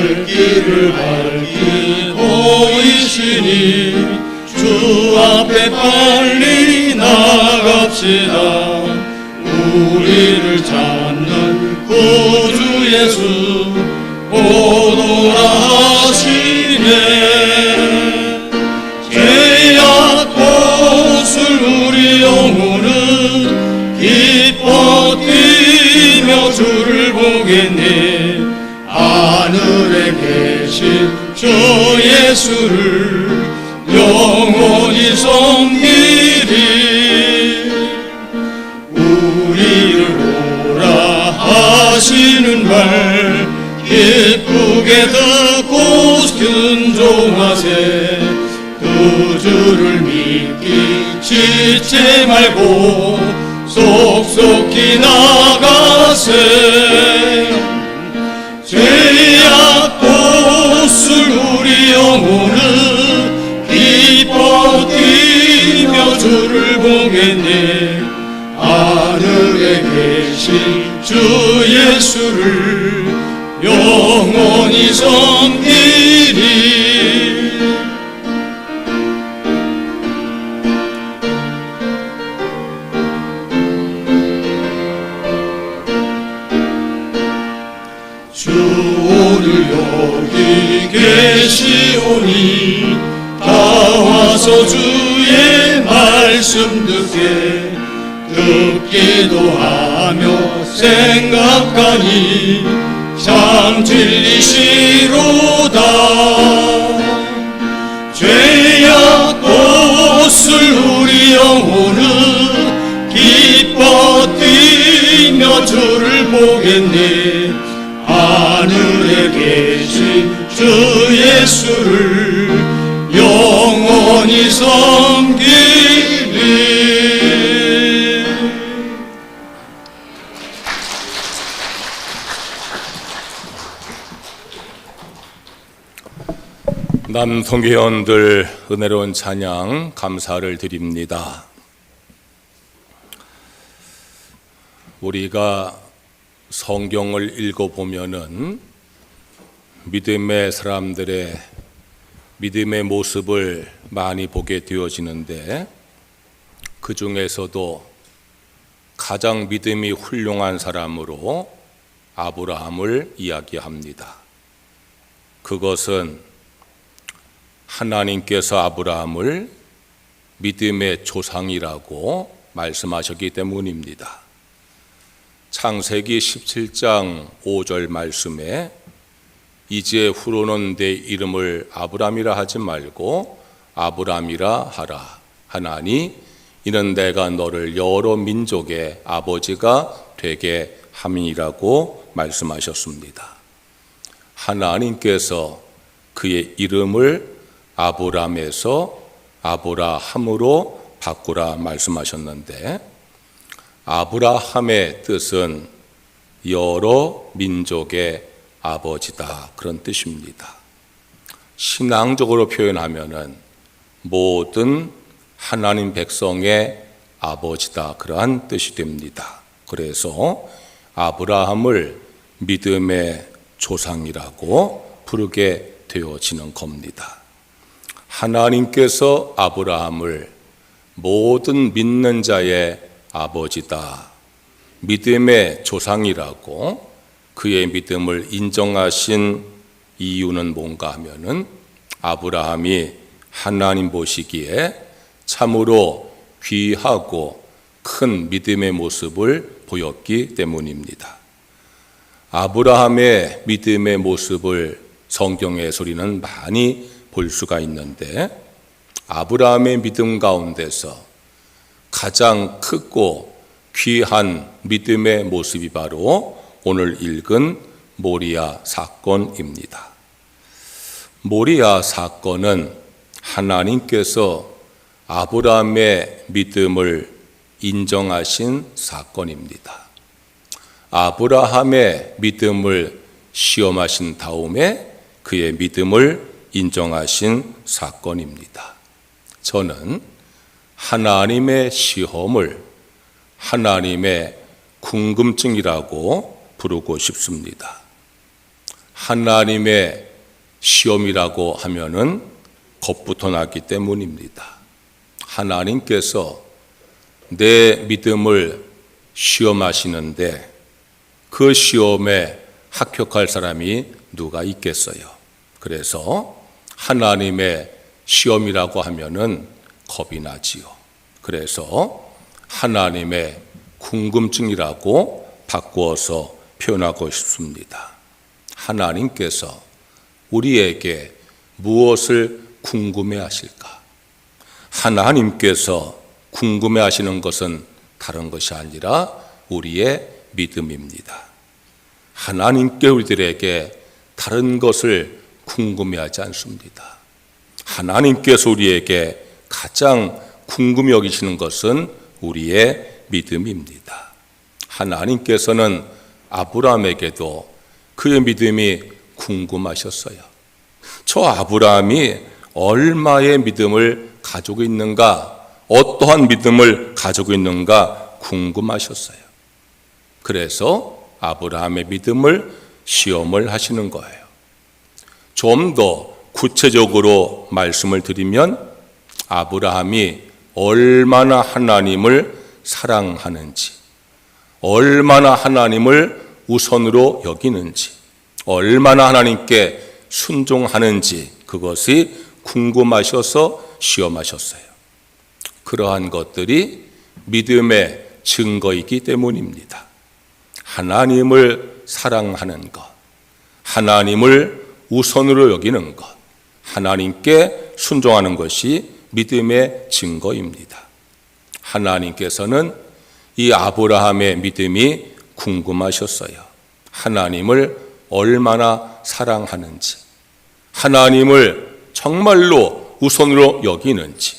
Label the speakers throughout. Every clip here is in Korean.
Speaker 1: 갈 길을 밝히고 이시니 주 앞에 빨리 나갑시다. 우리를 찾는 구주 예수 오노라 하시네. 죄악 고술 우리 영혼은 기뻐 뛰며 주를 보겠네. 하늘에 계신 주 예수를 영원히 섬기리. 우리를 오라 하시는 말 기쁘게 듣고 순종하세. 그 주를 믿기 지체 말고 속속히 나가세. 죄악 고술 우리 영혼은 기뻐 뛰며 주를 보겠네. 하늘에 계신 주 예수를 영원히 섬기리. 주 오늘 여기 계시오니 다 와서 주의 말씀 듣기도 하며 생각하니 참 진리시로다. 죄악 고술 우리 영혼은 기뻐 뛰며 주를 보겠네. 하늘에 계신 주 예수를 영원히 섬기리.
Speaker 2: 남성교회원들 은혜로운 찬양 감사를 드립니다. 우리가 성경을 읽어보면은 믿음의 사람들의 믿음의 모습을 많이 보게 되어지는데, 그 중에서도 가장 믿음이 훌륭한 사람으로 아브라함을 이야기합니다. 그것은 하나님께서 아브라함을 믿음의 조상이라고 말씀하셨기 때문입니다. 창세기 17장 5절 말씀에 이제 후로는 내 이름을 아브람이라 하지 말고 아브람이라 하라 하나니 이는 내가 너를 여러 민족의 아버지가 되게 함이라고 말씀하셨습니다. 하나님께서 그의 이름을 아브람에서 아브라함으로 바꾸라 말씀하셨는데, 아브라함의 뜻은 여러 민족의 아버지다, 그런 뜻입니다. 신앙적으로 표현하면은 모든 하나님 백성의 아버지다, 그러한 뜻이 됩니다. 그래서 아브라함을 믿음의 조상이라고 부르게 되어지는 겁니다. 하나님께서 아브라함을 모든 믿는 자의 아버지다, 믿음의 조상이라고 그의 믿음을 인정하신 이유는 뭔가 하면은 아브라함이 하나님 보시기에 참으로 귀하고 큰 믿음의 모습을 보였기 때문입니다. 아브라함의 믿음의 모습을 성경에서 우리는 많이 볼 수가 있는데, 아브라함의 믿음 가운데서 가장 크고 귀한 믿음의 모습이 바로 오늘 읽은 모리아 사건입니다. 모리아 사건은 하나님께서 아브라함의 믿음을 인정하신 사건입니다. 아브라함의 믿음을 시험하신 다음에 그의 믿음을 인정하신 사건입니다. 저는 하나님의 시험을 하나님의 궁금증이라고 부르고 싶습니다. 하나님의 시험이라고 하면은 겁부터 났기 때문입니다. 하나님께서 내 믿음을 시험하시는데 그 시험에 합격할 사람이 누가 있겠어요? 그래서 하나님의 시험이라고 하면은 겁이 나지요. 그래서 하나님의 궁금증이라고 바꾸어서 표현하고 싶습니다. 하나님께서 우리에게 무엇을 궁금해 하실까? 하나님께서 궁금해 하시는 것은 다른 것이 아니라 우리의 믿음입니다. 하나님께 우리들에게 다른 것을 궁금해하지 않습니다. 하나님께서 우리에게 가장 궁금히 여기시는 것은 우리의 믿음입니다. 하나님께서는 아브라함에게도 그의 믿음이 궁금하셨어요. 저 아브라함이 얼마의 믿음을 가지고 있는가, 어떠한 믿음을 가지고 있는가 궁금하셨어요. 그래서 아브라함의 믿음을 시험을 하시는 거예요. 좀 더 구체적으로 말씀을 드리면 아브라함이 얼마나 하나님을 사랑하는지, 얼마나 하나님을 우선으로 여기는지, 얼마나 하나님께 순종하는지 그것이 궁금하셔서 시험하셨어요. 그러한 것들이 믿음의 증거이기 때문입니다. 하나님을 사랑하는 것, 하나님을 우선으로 여기는 것, 하나님께 순종하는 것이 믿음의 증거입니다. 하나님께서는 이 아브라함의 믿음이 궁금하셨어요. 하나님을 얼마나 사랑하는지, 하나님을 정말로 우선으로 여기는지,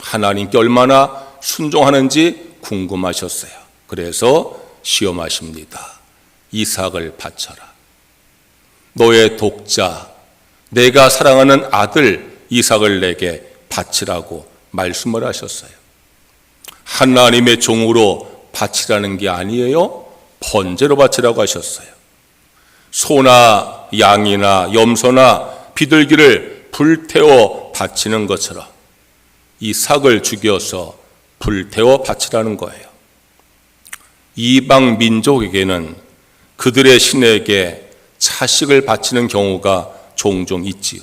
Speaker 2: 하나님께 얼마나 순종하는지 궁금하셨어요. 그래서 시험하십니다. 이삭을 바쳐라. 너의 독자, 내가 사랑하는 아들 이삭을 내게 바치라고 말씀을 하셨어요. 하나님의 종으로 바치라는 게 아니에요. 번제로 바치라고 하셨어요. 소나 양이나 염소나 비둘기를 불태워 바치는 것처럼 이삭을 죽여서 불태워 바치라는 거예요. 이방 민족에게는 그들의 신에게 자식을 바치는 경우가 종종 있지요.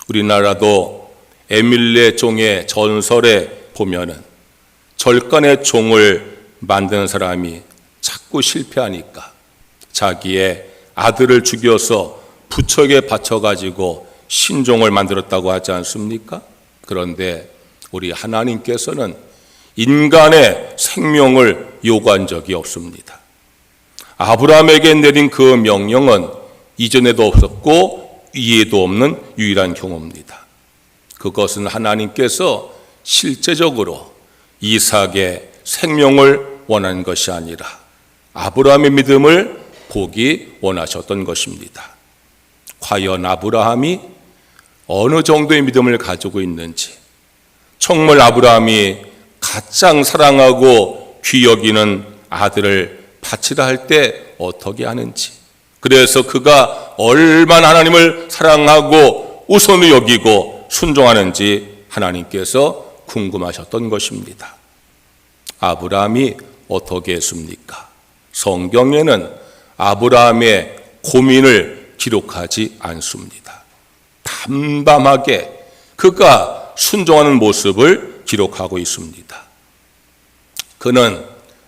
Speaker 2: 우리나라도 에밀레 종의 전설에 보면은 절간의 종을 만드는 사람이 자꾸 실패하니까 자기의 아들을 죽여서 부처에게 바쳐가지고 신종을 만들었다고 하지 않습니까? 그런데 우리 하나님께서는 인간의 생명을 요구한 적이 없습니다. 아브라함에게 내린 그 명령은 이전에도 없었고 이에도 없는 유일한 경우입니다. 그것은 하나님께서 실제적으로 이삭의 생명을 원하는 것이 아니라 아브라함의 믿음을 보기 원하셨던 것입니다. 과연 아브라함이 어느 정도의 믿음을 가지고 있는지, 정말 아브라함이 가장 사랑하고 귀 여기는 아들을 바치라 할 때 어떻게 하는지, 그래서 그가 얼마나 하나님을 사랑하고 우선으로 여기고 순종하는지 하나님께서 궁금하셨던 것입니다. 아브라함이 어떻게 했습니까? 성경에는 아브라함의 고민을 기록하지 않습니다. 담담하게 그가 순종하는 모습을 기록하고 있습니다. 그는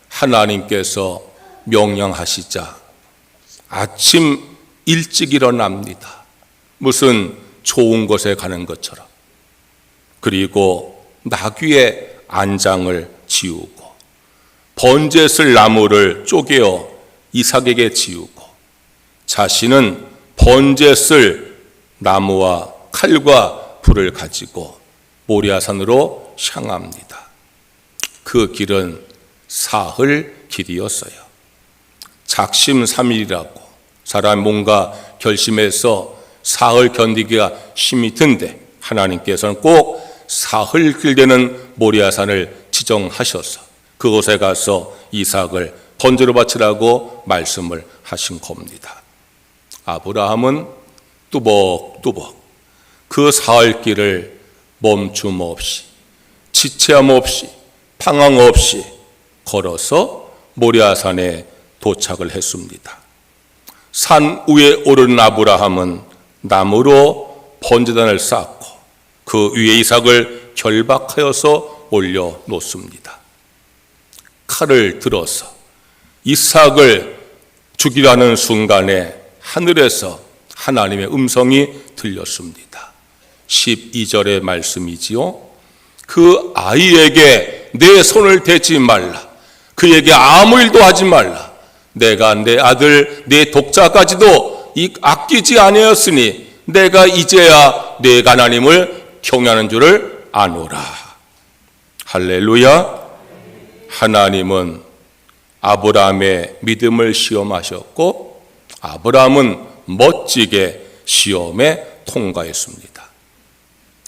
Speaker 2: 하나님께서 명령하시자 아침 일찍 일어납니다. 무슨 좋은 곳에 가는 것처럼. 그리고 나귀의 안장을 지우고 번제 쓸 나무를 쪼개어 이삭에게 지우고 자신은 번제 쓸 나무와 칼과 불을 가지고 모리아산으로 향합니다. 그 길은 사흘 길이었어요. 작심삼일이라고 사람 뭔가 결심해서 사흘 견디기가 힘이 든데 하나님께서는 꼭 사흘 길 되는 모리아산을 지정하셔서 그곳에 가서 이삭을 번제로 바치라고 말씀을 하신 겁니다. 아브라함은 뚜벅뚜벅 그 사흘 길을 멈춤 없이 지체함 없이 방황 없이 걸어서 모리아산에 도착을 했습니다. 산 위에 오른 아브라함은 나무로 번제단을 쌓고 그 위에 이삭을 결박하여서 올려놓습니다. 칼을 들어서 이삭을 죽이라는 순간에 하늘에서 하나님의 음성이 들렸습니다. 12절의 말씀이지요. 그 아이에게 내 손을 대지 말라. 그에게 아무 일도 하지 말라. 내가 내 아들 내 독자까지도 아끼지 아니하였으니 내가 이제야 내 하나님을 경외하는 줄을 아노라. 할렐루야. 하나님은 아브라함의 믿음을 시험하셨고 아브라함은 멋지게 시험에 통과했습니다.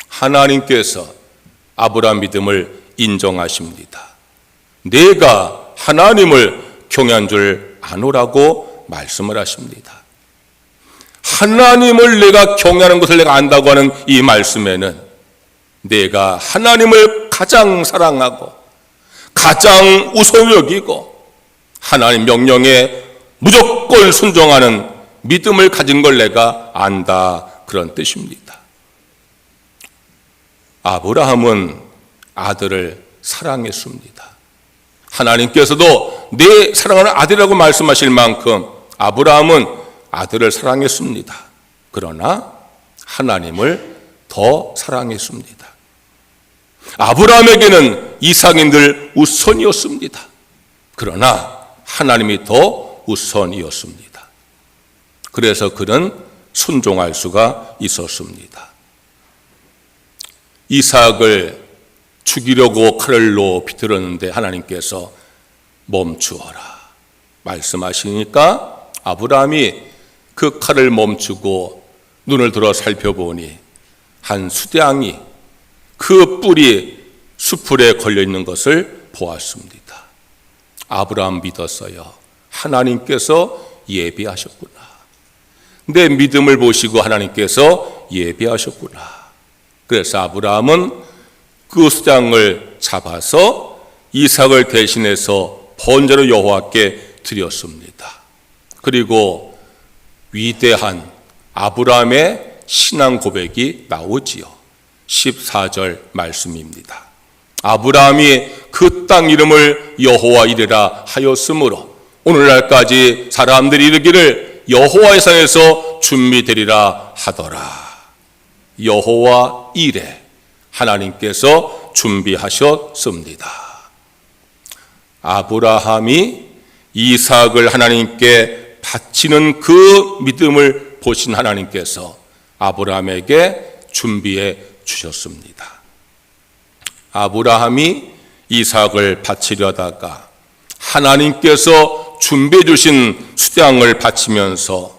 Speaker 2: 하나님께서 아브라함 믿음을 인정하십니다. 내가 하나님을 경외한 줄 아노라고 말씀을 하십니다. 하나님을 내가 경외하는 것을 내가 안다고 하는 이 말씀에는 내가 하나님을 가장 사랑하고 가장 우선 여기고 하나님 명령에 무조건 순종하는 믿음을 가진 걸 내가 안다, 그런 뜻입니다. 아브라함은 아들을 사랑했습니다. 하나님께서도 내 사랑하는 아들이라고 말씀하실 만큼 아브라함은 아들을 사랑했습니다. 그러나 하나님을 더 사랑했습니다. 아브라함에게는 이삭이 늘 우선이었습니다. 그러나 하나님이 더 우선이었습니다. 그래서 그는 순종할 수가 있었습니다. 이삭을 죽이려고 칼을 놓아 비틀었는데 하나님께서 멈추어라 말씀하시니까 아브라함이 그 칼을 멈추고 눈을 들어 살펴보니 한 수량이 그 뿔이 수풀에 걸려있는 것을 보았습니다. 아브라함 믿었어요. 하나님께서 예비하셨구나. 내 믿음을 보시고 하나님께서 예비하셨구나. 그래서 아브라함은 그 수장을 잡아서 이삭을 대신해서 번제로 여호와께 드렸습니다. 그리고 위대한 아브라함의 신앙 고백이 나오지요. 14절 말씀입니다. 아브라함이 그 땅 이름을 여호와 이레라 하였으므로 오늘날까지 사람들이 이르기를 여호와의 산에서 준비되리라 하더라. 여호와 이레, 하나님께서 준비하셨습니다. 아브라함이 이삭을 하나님께 바치는 그 믿음을 보신 하나님께서 아브라함에게 준비해 주셨습니다. 아브라함이 이삭을 바치려다가 하나님께서 준비해 주신 수량을 바치면서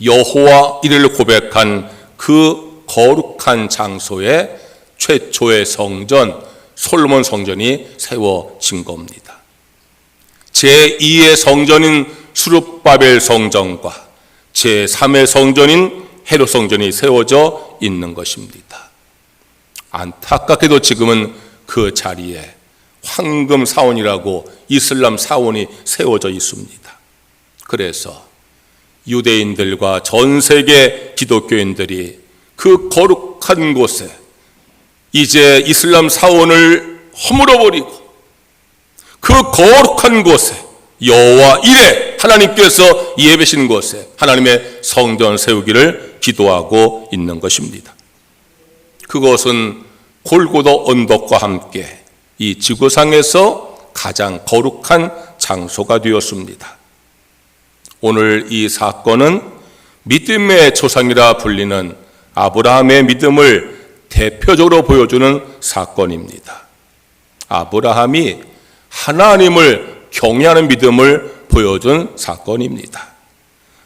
Speaker 2: 여호와 이레를 고백한 그 거룩한 장소에 최초의 성전 솔로몬 성전이 세워진 겁니다. 제2의 성전인 수룹바벨 성전과 제3의 성전인 헤롯 성전이 세워져 있는 것입니다. 안타깝게도 지금은 그 자리에 황금 사원이라고 이슬람 사원이 세워져 있습니다. 그래서 유대인들과 전 세계 기독교인들이 그 거룩한 곳에 이제 이슬람 사원을 허물어버리고 그 거룩한 곳에 여호와 이레, 하나님께서 예배신 곳에 하나님의 성전 세우기를 기도하고 있는 것입니다. 그것은 골고다 언덕과 함께 이 지구상에서 가장 거룩한 장소가 되었습니다. 오늘 이 사건은 믿음의 조상이라 불리는 아브라함의 믿음을 대표적으로 보여주는 사건입니다. 아브라함이 하나님을 경외하는 믿음을 보여준 사건입니다.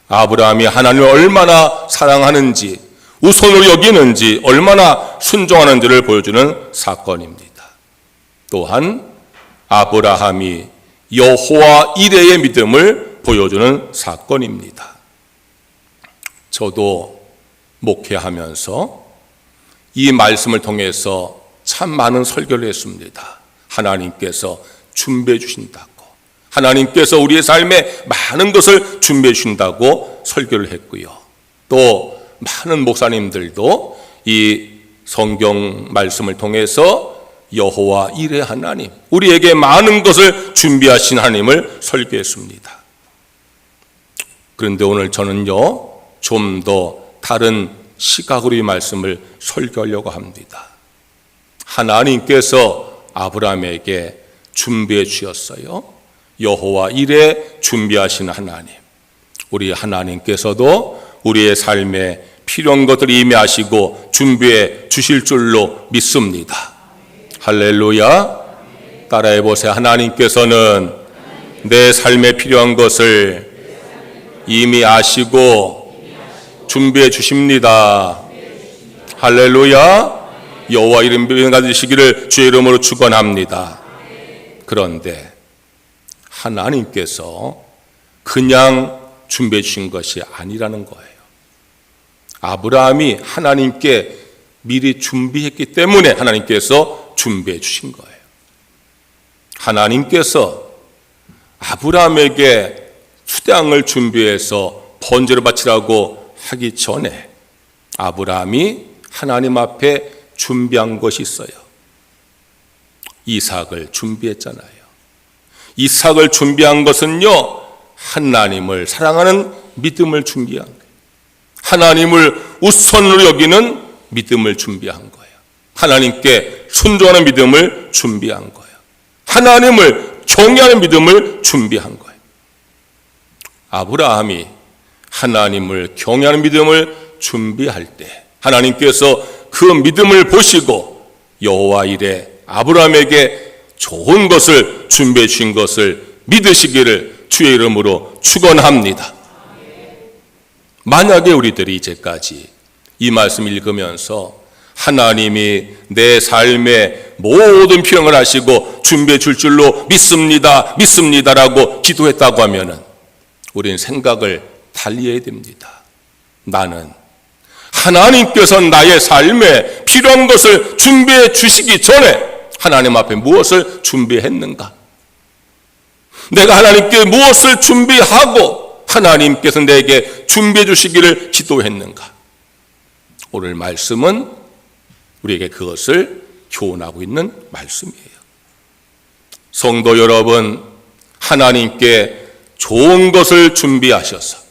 Speaker 2: 아브라함이 하나님을 얼마나 사랑하는지, 우선으로 여기는지, 얼마나 순종하는지를 보여주는 사건입니다. 또한 아브라함이 여호와 이레의 믿음을 보여주는 사건입니다. 저도 목회하면서 이 말씀을 통해서 참 많은 설교를 했습니다. 하나님께서 준비해 주신다고, 하나님께서 우리의 삶에 많은 것을 준비해 주신다고 설교를 했고요. 또 많은 목사님들도 이 성경 말씀을 통해서 여호와 이레 하나님, 우리에게 많은 것을 준비하신 하나님을 설교했습니다. 그런데 오늘 저는요, 좀 더 다른 시각으로 이 말씀을 설교하려고 합니다. 하나님께서 아브라함에게 준비해 주셨어요. 여호와 이레 준비하신 하나님, 우리 하나님께서도 우리의 삶에 필요한 것들을 이미 아시고 준비해 주실 줄로 믿습니다. 할렐루야. 따라해 보세요. 하나님께서는 내 삶에 필요한 것을 이미 아시고 준비해 주십니다. 할렐루야. 여호와 이름 받으시기를 주의 이름으로 축원합니다. 그런데 하나님께서 그냥 준비해 주신 것이 아니라는 거예요. 아브라함이 하나님께 미리 준비했기 때문에 하나님께서 준비해 주신 거예요. 하나님께서 아브라함에게 수양을 준비해서 번제를 바치라고 하기 전에 아브라함이 하나님 앞에 준비한 것이 있어요. 이삭을 준비했잖아요. 이삭을 준비한 것은요, 하나님을 사랑하는 믿음을 준비한 거예요. 하나님을 우선으로 여기는 믿음을 준비한 거예요. 하나님께 순종하는 믿음을 준비한 거예요. 하나님을 경외하는 믿음을 준비한 거예요. 아브라함이 하나님을 경외하는 믿음을 준비할 때 하나님께서 그 믿음을 보시고 여호와 이레 아브라함에게 좋은 것을 준비해 주신 것을 믿으시기를 주의 이름으로 축원합니다. 만약에 우리들이 이제까지 이 말씀 읽으면서 하나님이 내 삶에 모든 필요한 걸 하시고 준비해 줄 줄로 믿습니다라고 기도했다고 하면은 우리는 생각을 달리해야 됩니다. 나는 하나님께서 나의 삶에 필요한 것을 준비해 주시기 전에 하나님 앞에 무엇을 준비했는가? 내가 하나님께 무엇을 준비하고 하나님께서 내게 준비해 주시기를 기도했는가? 오늘 말씀은 우리에게 그것을 교훈하고 있는 말씀이에요. 성도 여러분, 하나님께 좋은 것을 준비하셔서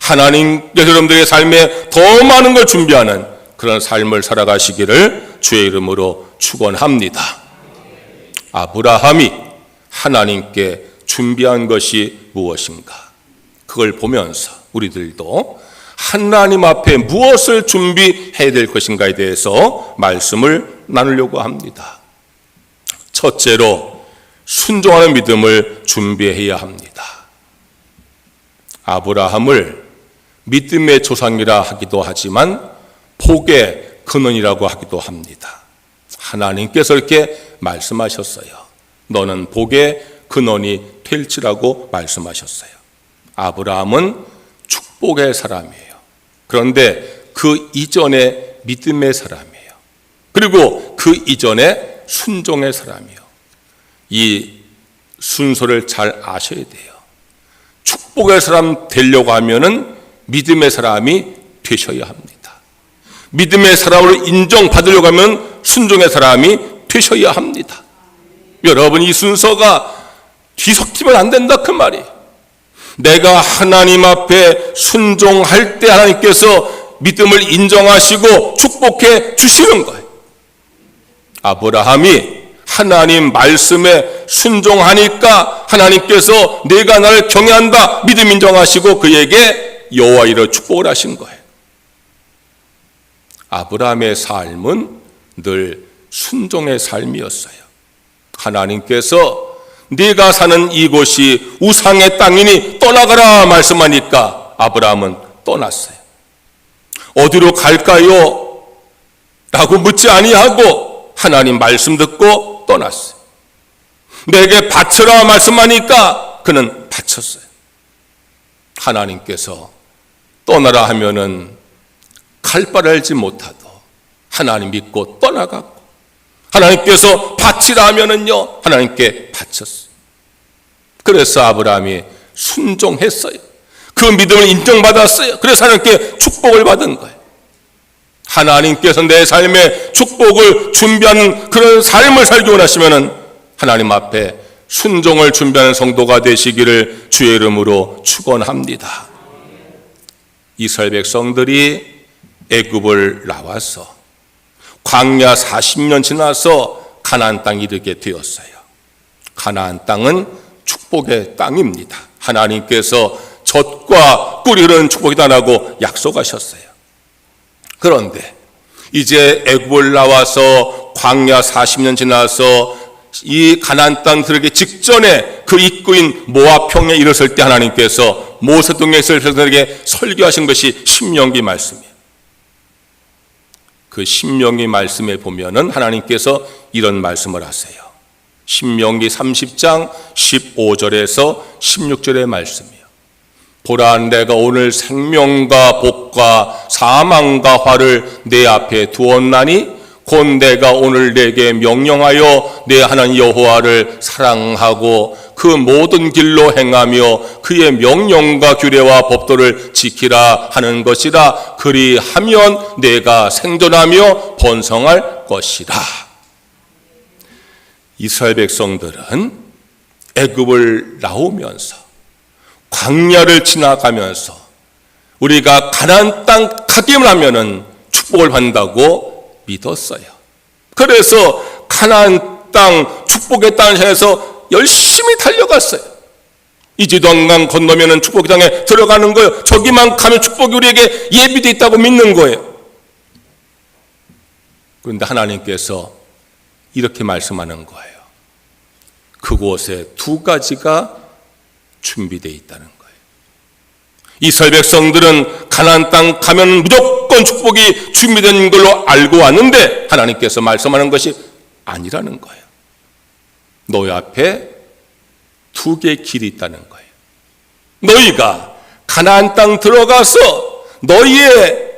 Speaker 2: 하나님께서 여러분들의 삶에 더 많은 걸 준비하는 그런 삶을 살아가시기를 주의 이름으로 축원합니다. 아브라함이 하나님께 준비한 것이 무엇인가? 그걸 보면서 우리들도 하나님 앞에 무엇을 준비해야 될 것인가에 대해서 말씀을 나누려고 합니다. 첫째로 순종하는 믿음을 준비해야 합니다. 아브라함을 믿음의 조상이라 하기도 하지만 복의 근원이라고 하기도 합니다. 하나님께서 이렇게 말씀하셨어요. 너는 복의 근원이 될지라고 말씀하셨어요. 아브라함은 축복의 사람이에요. 그런데 그 이전에 믿음의 사람이에요. 그리고 그 이전에 순종의 사람이에요. 이 순서를 잘 아셔야 돼요. 축복의 사람 되려고 하면은 믿음의 사람이 되셔야 합니다. 믿음의 사람으로 인정받으려고 하면 순종의 사람이 되셔야 합니다. 여러분, 이 순서가 뒤섞이면 안 된다 그 말이에요. 내가 하나님 앞에 순종할 때 하나님께서 믿음을 인정하시고 축복해 주시는 거예요. 아브라함이 하나님 말씀에 순종하니까 하나님께서 내가 나를 경외한다 믿음 인정하시고 그에게 여호와 이레 축복을 하신 거예요. 아브라함의 삶은 늘 순종의 삶이었어요. 하나님께서 네가 사는 이곳이 우상의 땅이니 떠나가라 말씀하니까 아브라함은 떠났어요. 어디로 갈까요? 라고 묻지 아니하고 하나님 말씀 듣고 떠났어요. 내게 바쳐라 말씀하니까 그는 바쳤어요. 하나님께서 떠나라 하면은 갈 바를 알지 못하도 하나님 믿고 떠나갔고, 하나님께서 바치라 하면은요 하나님께 바쳤어요. 그래서 아브라함이 순종했어요. 그 믿음을 인정받았어요. 그래서 하나님께 축복을 받은 거예요. 하나님께서 내 삶에 축복을 준비하는 그런 삶을 살기 원하시면은 하나님 앞에 순종을 준비하는 성도가 되시기를 주의 이름으로 축원합니다. 이스라엘 백성들이 애굽을 나와서 광야 40년 지나서 가나안 땅에 이르게 되었어요. 가나안 땅은 축복의 땅입니다. 하나님께서 젖과 꿀이 흐르는 축복이다라고 약속하셨어요. 그런데 이제 애굽을 나와서 광야 40년 지나서 이 가나안 땅 들어가기 직전에 그 입구인 모압 평에 이르렀을 때 하나님께서 모세 등에 있을 백성들에게 설교하신 것이 신명기 말씀이에요. 그 신명기 말씀에 보면은 하나님께서 이런 말씀을 하세요. 신명기 30장 15절에서 16절의 말씀이에요. 보라, 내가 오늘 생명과 복과 사망과 화를 내 앞에 두었나니 곧 내가 오늘 내게 명령하여 내 하나님 여호와를 사랑하고 그 모든 길로 행하며 그의 명령과 규례와 법도를 지키라 하는 것이라. 그리하면 내가 생존하며 번성할 것이라. 이스라엘 백성들은 애굽을 나오면서 광야를 지나가면서 우리가 가나안 땅 가기만 하면은 축복을 받는다고 믿었어요. 그래서 가나안 땅 축복의 땅을 향해서 열심히 달려갔어요. 이 지도강 건너면은 축복의 땅에 들어가는 거예요. 저기만 가면 축복이 우리에게 예비되어 있다고 믿는 거예요. 그런데 하나님께서 이렇게 말씀하는 거예요. 그곳에 두 가지가 준비되어 있다는 거예요. 이스라엘 백성들은 가나안 땅 가면 무조건 축복이 준비된 걸로 알고 왔는데 하나님께서 말씀하는 것이 아니라는 거예요. 너희 앞에 두 개의 길이 있다는 거예요. 너희가 가나안 땅 들어가서 너희의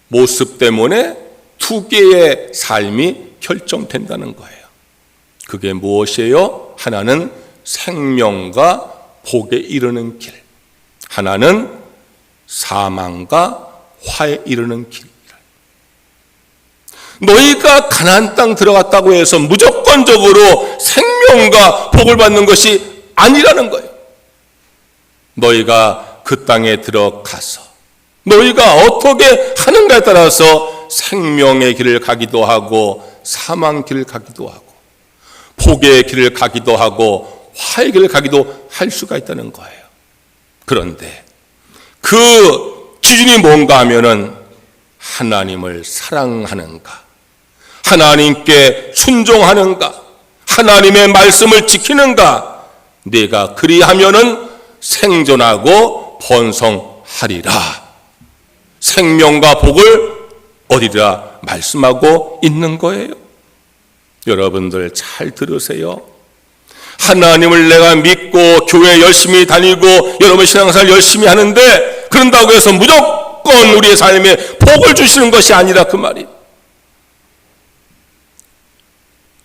Speaker 2: 모습 때문에 두 개의 삶이 결정된다는 거예요. 그게 무엇이에요? 하나는 생명과 복에 이르는 길, 하나는 사망과 화에 이르는 길. 너희가 가나안 땅 들어갔다고 해서 무조건적으로 생명과 복을 받는 것이 아니라는 거예요. 너희가 그 땅에 들어가서 너희가 어떻게 하는가에 따라서 생명의 길을 가기도 하고 사망 길을 가기도 하고 복의 길을 가기도 하고 화의 길을 가기도 할 수가 있다는 거예요. 그런데 그 기준이 뭔가 하면은 하나님을 사랑하는가, 하나님께 순종하는가, 하나님의 말씀을 지키는가. 네가 그리하면은 생존하고 번성하리라. 생명과 복을 얻으리라 말씀하고 있는 거예요. 여러분들 잘 들으세요. 하나님을 내가 믿고 교회 열심히 다니고 여러분 신앙생활 열심히 하는데 그런다고 해서 무조건 우리의 삶에 복을 주시는 것이 아니라 그 말이에요.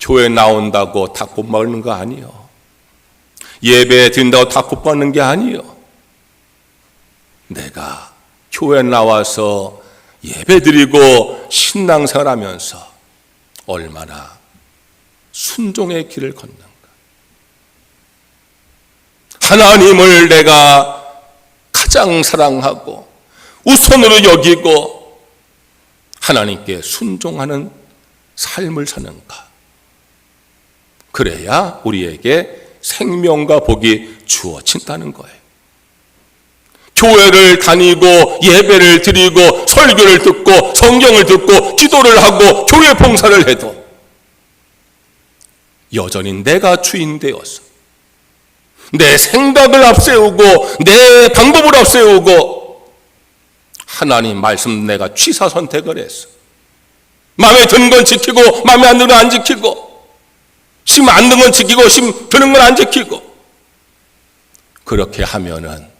Speaker 2: 교회 나온다고 다 복 먹는 거 아니에요. 예배 드린다고 다 복 받는 게 아니에요. 내가 교회 나와서 예배 드리고 신앙생활 하면서 얼마나 순종의 길을 걷는가. 하나님을 내가 가장 사랑하고 우선으로 여기고 하나님께 순종하는 삶을 사는가. 그래야 우리에게 생명과 복이 주어진다는 거예요. 교회를 다니고 예배를 드리고 설교를 듣고 성경을 듣고 기도를 하고 교회 봉사를 해도 여전히 내가 주인 되어서 내 생각을 앞세우고 내 방법을 앞세우고 하나님 말씀 내가 취사 선택을 했어. 마음에 드는 건 지키고 마음에 안 드는 건 안 지키고 심 안 드는 건 지키고 심 드는 건 안 지키고 그렇게 하면은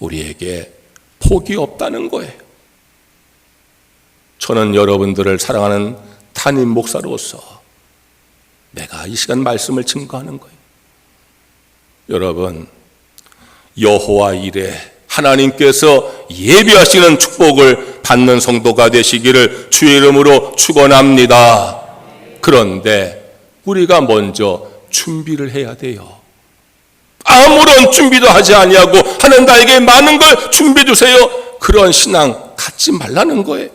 Speaker 2: 우리에게 복이 없다는 거예요. 저는 여러분들을 사랑하는 담임 목사로서 내가 이 시간 말씀을 증거하는 거예요. 여러분, 여호와 이레 하나님께서 예비하시는 축복을 받는 성도가 되시기를 주의 이름으로 축원합니다. 그런데 우리가 먼저 준비를 해야 돼요. 아무런 준비도 하지 아니하고 하나님 나에게 많은 걸 준비해 주세요. 그런 신앙 갖지 말라는 거예요.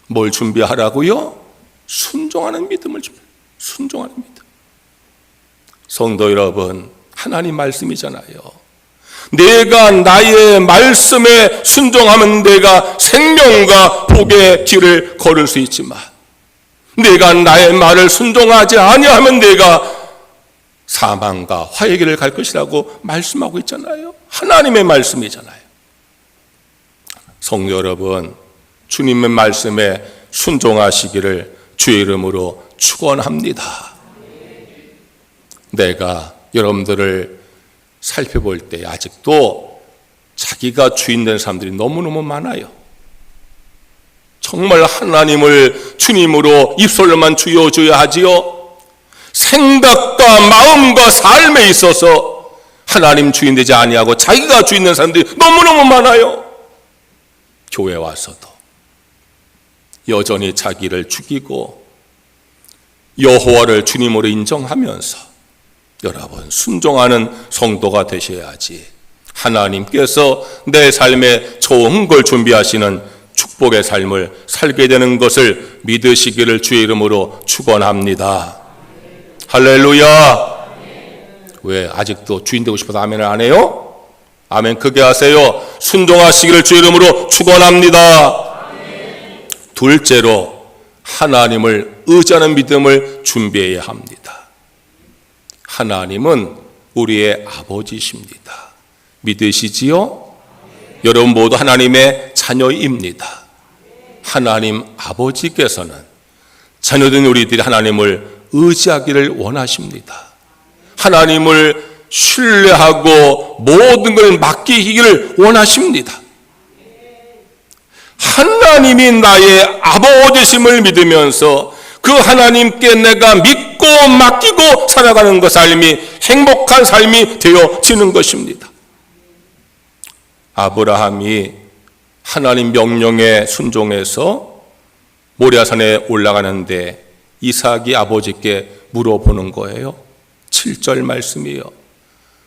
Speaker 2: 뭘 준비하라고요? 순종하는 믿음을 준비해요. 순종하는 믿음. 성도 여러분, 하나님 말씀이잖아요. 내가 나의 말씀에 순종하면 내가 생명과 복의 길을 걸을 수 있지만 내가 나의 말을 순종하지 아니하면 내가 사망과 화의 길을 갈 것이라고 말씀하고 있잖아요. 하나님의 말씀이잖아요. 성도 여러분, 주님의 말씀에 순종하시기를 주의 이름으로 축원합니다. 내가 여러분들을 살펴볼 때 아직도 자기가 주인 된 사람들이 너무너무 많아요. 정말 하나님을 주님으로 입술로만 주여 주여 하지요. 생각과 마음과 삶에 있어서 하나님 주인 되지 아니하고 자기가 주인 된 사람들이 너무너무 많아요. 교회 와서도 여전히 자기를 죽이고 여호와를 주님으로 인정하면서 여러분 순종하는 성도가 되셔야지 하나님께서 내 삶에 좋은 걸 준비하시는 축복의 삶을 살게 되는 것을 믿으시기를 주의 이름으로 축원합니다. 할렐루야. 왜 아직도 주인 되고 싶어서 아멘을 안 해요? 아멘 크게 하세요. 순종하시기를 주의 이름으로 축원합니다. 둘째로 하나님을 의지하는 믿음을 준비해야 합니다. 하나님은 우리의 아버지십니다. 믿으시지요? 여러분 모두 하나님의 자녀입니다. 하나님 아버지께서는 자녀된 우리들이 하나님을 의지하기를 원하십니다. 하나님을 신뢰하고 모든 걸 맡기기를 원하십니다. 하나님이 나의 아버지심을 믿으면서 그 하나님께 내가 믿고 맡기고 살아가는 그 삶이 행복한 삶이 되어지는 것입니다. 아브라함이 하나님 명령에 순종해서 모리아산에 올라가는데 이삭이 아버지께 물어보는 거예요. 7절 말씀이에요.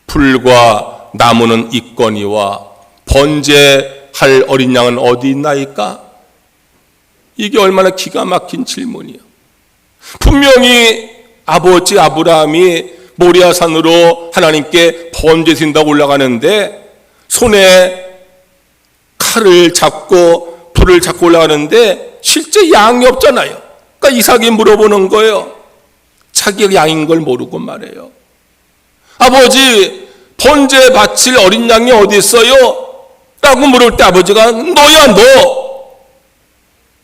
Speaker 2: 풀과 나무는 있거니와 번제할 어린 양은 어디 있나이까? 이게 얼마나 기가 막힌 질문이에요. 분명히 아버지 아브라함이 모리아산으로 하나님께 번제 드린다고 올라가는데 손에 칼을 잡고 불을 잡고 올라가는데 실제 양이 없잖아요. 그러니까 이삭이 물어보는 거예요. 자기가 양인 걸 모르고 말해요. 아버지, 번제 바칠 어린 양이 어디 있어요? 라고 물을 때 아버지가 너야 너.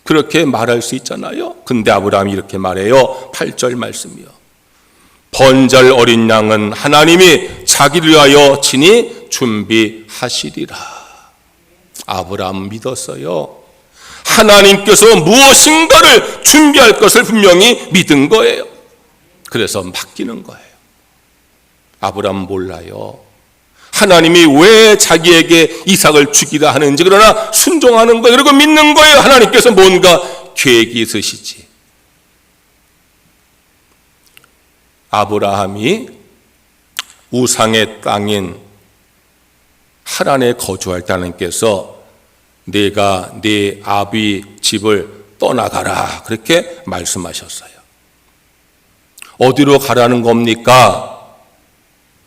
Speaker 2: 그렇게 말할 수 있잖아요. 근데 아브라함이 이렇게 말해요. 8절 말씀이요. 번제할 어린 양은 하나님이 자기를 위하여 친히 준비하시리라. 아브라함 믿었어요. 하나님께서 무엇인가를 준비할 것을 분명히 믿은 거예요. 그래서 맡기는 거예요. 아브라함 몰라요. 하나님이 왜 자기에게 이삭을 주기라 하는지. 그러나 순종하는 거예요. 그리고 믿는 거예요. 하나님께서 뭔가 계획이 있으시지. 아브라함이 우상의 땅인 하란에 거주할 때 하나님께서 네가 네 아비 집을 떠나가라 그렇게 말씀하셨어요. 어디로 가라는 겁니까?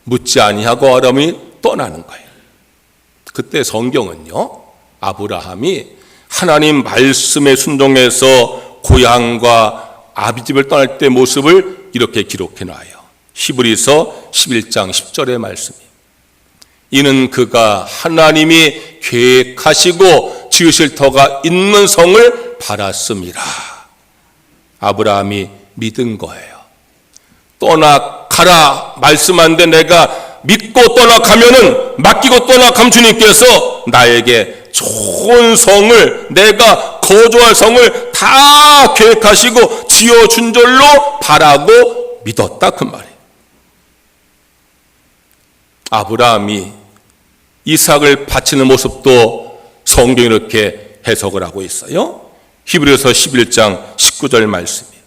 Speaker 2: 묻지 아니하고 아브라함이 떠나는 거예요. 그때 성경은요, 아브라함이 하나님 말씀에 순종해서 고향과 아비 집을 떠날 때 모습을 이렇게 기록해놔요. 히브리서 11장 10절의 말씀이에요. 이는 그가 하나님이 계획하시고 지으실 터가 있는 성을 바랐음이라. 아브라함이 믿은 거예요. 떠나가라 말씀한데 내가 믿고 떠나가면은, 맡기고 떠나가면 주님께서 나에게 좋은 성을, 내가 거주할 성을 다 계획하시고 지어준 줄로 바라고 믿었다, 그 말이에요. 아브라함이 이삭을 바치는 모습도 성경이 이렇게 해석을 하고 있어요. 히브리서 11장 19절 말씀이에요.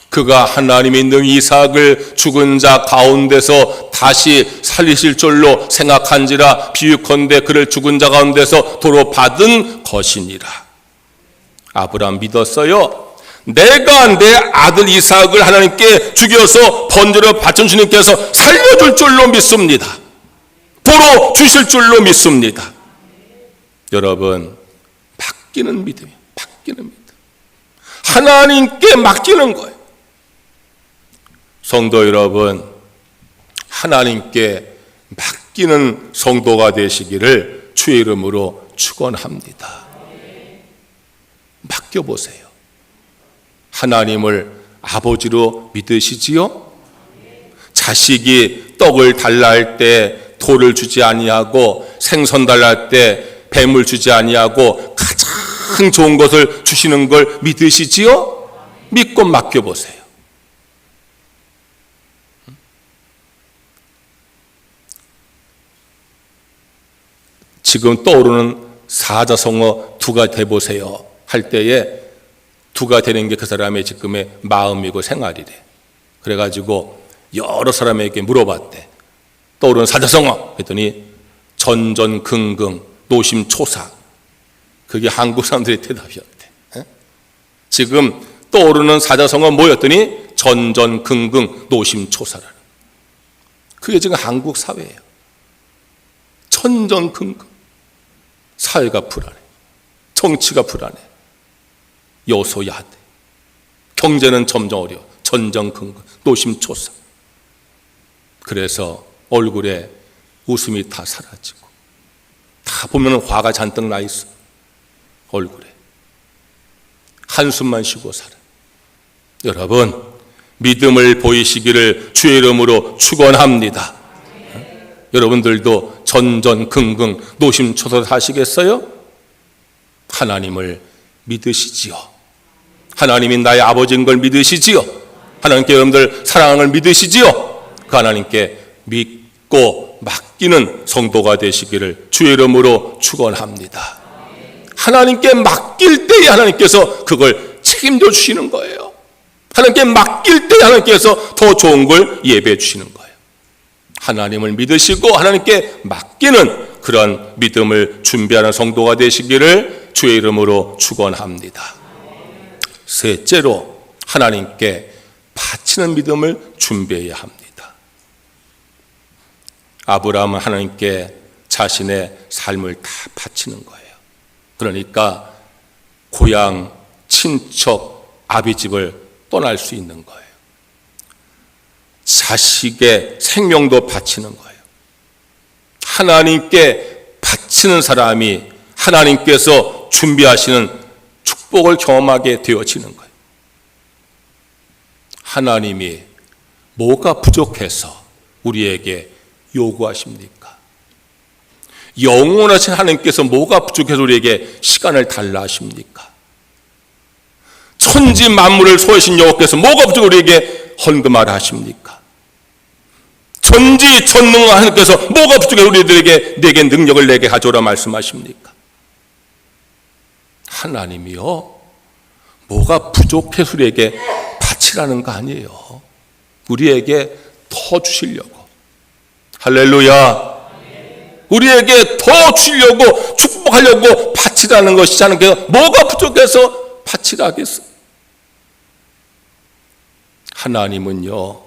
Speaker 2: 그가 하나님이 능히 이삭을 죽은 자 가운데서 다시 살리실 줄로 생각한지라, 비유컨대 그를 죽은 자 가운데서 도로 받은 것이니라. 아브라함 믿었어요. 내가 내 아들 이삭을 하나님께 죽여서 번제로 바친 주님께서 살려줄 줄로 믿습니다. 도로 주실 줄로 믿습니다. 여러분, 맡기는 믿음이에요. 맡기는 믿음. 하나님께 맡기는 거예요. 성도 여러분, 하나님께 맡기는 성도가 되시기를 주의 이름으로 축원합니다. 맡겨보세요. 하나님을 아버지로 믿으시지요? 자식이 떡을 달라 할 때 돌을 주지 아니하고, 생선 달라 할 때 뱀을 주지 아니하고 가장 좋은 것을 주시는 걸 믿으시지요? 믿고 맡겨보세요. 지금 떠오르는 사자성어 두가 돼보세요 할 때에 두가 되는 게 그 사람의 지금의 마음이고 생활이래. 그래가지고 여러 사람에게 물어봤대. 떠오르는 사자성어 했더니 전전긍긍 노심초사. 그게 한국 사람들의 대답이었대. 지금 떠오르는 사자성어 뭐였더니 전전긍긍 노심초사라는. 그게 지금 한국 사회예요. 전전긍긍. 사회가 불안해. 정치가 불안해. 여소야대. 경제는 점점 어려워. 전전긍긍 노심초사. 그래서 얼굴에 웃음이 다 사라지고, 다 보면 화가 잔뜩 나 있어. 얼굴에 한숨만 쉬고 살아. 여러분, 믿음을 보이시기를 주의 이름으로 축원합니다. 여러분들도 전전긍긍 노심초사 하시겠어요? 하나님을 믿으시지요. 하나님이 나의 아버지인 걸 믿으시지요. 하나님께 여러분들 사랑하는 걸 믿으시지요. 그 하나님께 믿고 맡기는 성도가 되시기를 주의 이름으로 축원합니다. 하나님께 맡길 때에 하나님께서 그걸 책임져 주시는 거예요. 하나님께 맡길 때에 하나님께서 더 좋은 걸 예배해 주시는 거예요. 하나님을 믿으시고 하나님께 맡기는 그런 믿음을 준비하는 성도가 되시기를 주의 이름으로 축원합니다. 셋째로, 하나님께 바치는 믿음을 준비해야 합니다. 아브라함은 하나님께 자신의 삶을 다 바치는 거예요. 그러니까 고향, 친척, 아비집을 떠날 수 있는 거예요. 자식의 생명도 바치는 거예요. 하나님께 바치는 사람이 하나님께서 준비하시는 축복을 경험하게 되어지는 거예요. 하나님이 뭐가 부족해서 우리에게 요구하십니까? 영원하신 하나님께서 뭐가 부족해서 우리에게 시간을 달라 하십니까? 천지 만물을 소하신 여호와께서 뭐가 부족해서 우리에게 헌금하라 하십니까? 전지전능한 하나님께서 뭐가 부족해서 우리들에게 내게 능력을 내게 가져오라 말씀하십니까? 하나님이요, 뭐가 부족해서 우리에게 바치라는 거 아니에요. 우리에게 더 주시려고. 할렐루야. 우리에게 더 주려고 축복하려고 바치라는 것이지 않은데요. 뭐가 부족해서 바치라 하겠어? 하나님은요,